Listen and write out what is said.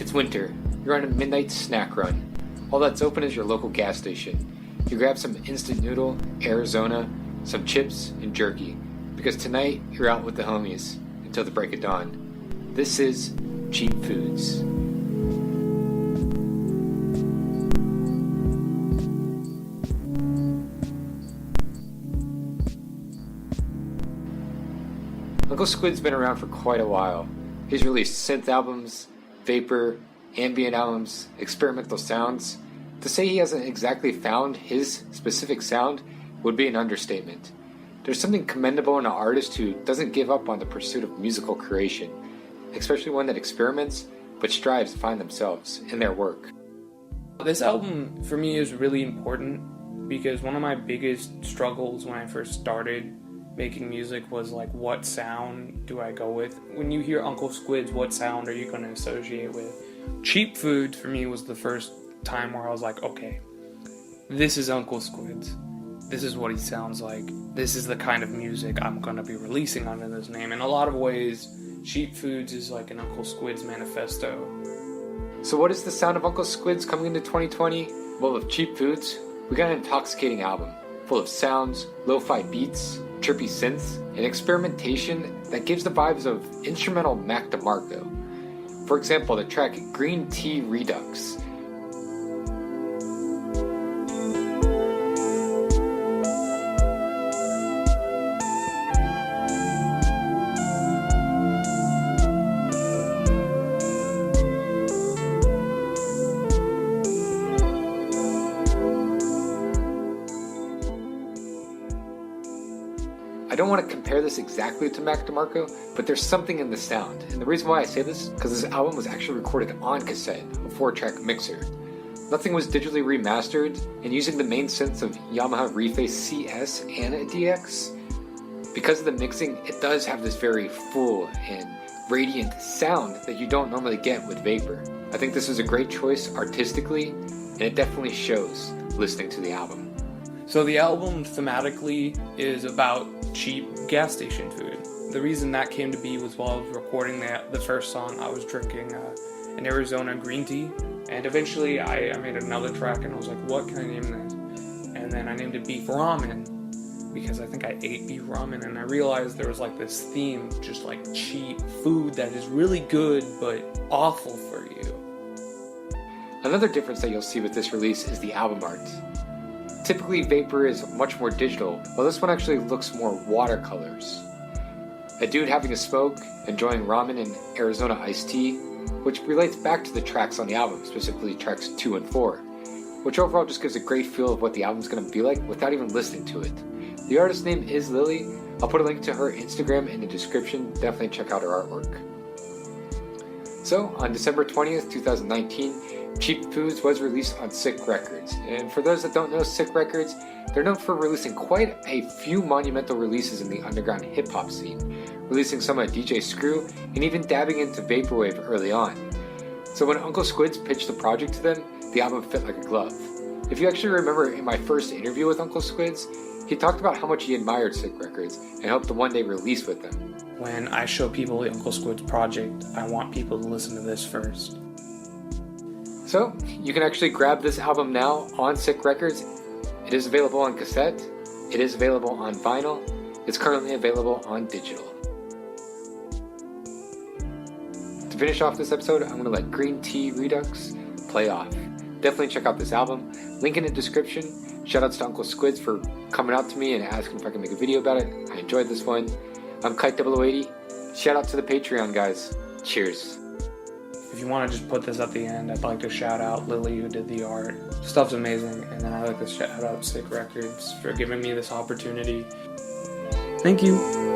It's winter. You're on a midnight snack run. All that's open is your local gas station. You grab some instant noodle, Arizona, some chips, and jerky. Because tonight, you're out with the homies until the break of dawn. This is Cheap Foods. Uncle Squidz's been around for quite a while. He's released synth albums, vapor, ambient albums, experimental sounds. To say he hasn't exactly found his specific sound would be an understatement. There's something commendable in an artist who doesn't give up on the pursuit of musical creation, especially one that experiments but strives to find themselves in their work. This album for me is really important because one of my biggest struggles when I first started making music was like, what sound do I go with? When you hear Uncle Squidz, what sound are you going to associate with? Cheap Food for me was the first time where I was like, okay, this is Uncle Squidz. This is what he sounds like. This is the kind of music I'm going to be releasing under this name. In a lot of ways, Cheap Foods is like an Uncle Squidz manifesto. So what is the sound of Uncle Squidz coming into 2020? Well, with Cheap Foods, we got an intoxicating album full of sounds, lo-fi beats, trippy synths, and experimentation that gives the vibes of instrumental Mac DeMarco. For example, the track Green Tea Redux. I don't want to compare this exactly to Mac DeMarco, but there's something in the sound. And the reason why I say this is because this album was actually recorded on cassette, a 4-track mixer. Nothing was digitally remastered, and using the main synths of Yamaha Reface CS and a DX. Because of the mixing, it does have this very full and radiant sound that you don't normally get with Vapor. I think this was a great choice artistically, and it definitely shows listening to the album. So the album thematically is about cheap gas station food. The reason that came to be was while I was recording the first song, I was drinking an Arizona green tea, and eventually I made another track and I was like, what can I name this? And then I named it Beef Ramen because I think I ate beef ramen, and I realized there was like this theme of just like cheap food that is really good but awful for you. Another difference that you'll see with this release is the album art. Typically, Vapor is much more digital, while this one actually looks more watercolors. A dude having a smoke, enjoying ramen and Arizona iced tea, which relates back to the tracks on the album, specifically tracks 2 and 4, which overall just gives a great feel of what the album's going to be like without even listening to it. The artist's name is Lily. I'll put a link to her Instagram in the description. Definitely check out her artwork. So, on December 20th, 2019, Cheap Foods was released on Sick Records. And for those that don't know Sick Records, they're known for releasing quite a few monumental releases in the underground hip-hop scene, releasing some of DJ Screw and even dabbing into Vaporwave early on. So when Uncle Squidz pitched the project to them, the album fit like a glove. If you actually remember in my first interview with Uncle Squidz, he talked about how much he admired Sick Records and hoped to one day release with them. When I show people the Uncle Squidz project, I want people to listen to this first. So, you can actually grab this album now on Sick Records. It is available on cassette, it is available on vinyl, it's currently available on digital. To finish off this episode, I'm going to let Green Tea Redux play off. Definitely check out this album, link in the description. Shoutouts to Uncle Squidz for coming out to me and asking if I can make a video about it. I enjoyed this one. I'm Kite080. Shout out to the Patreon guys. Cheers. If you want to just put this at the end, I'd like to shout out Lily who did the art. Stuff's amazing, and then I'd like to shout out Sick Records for giving me this opportunity. Thank you.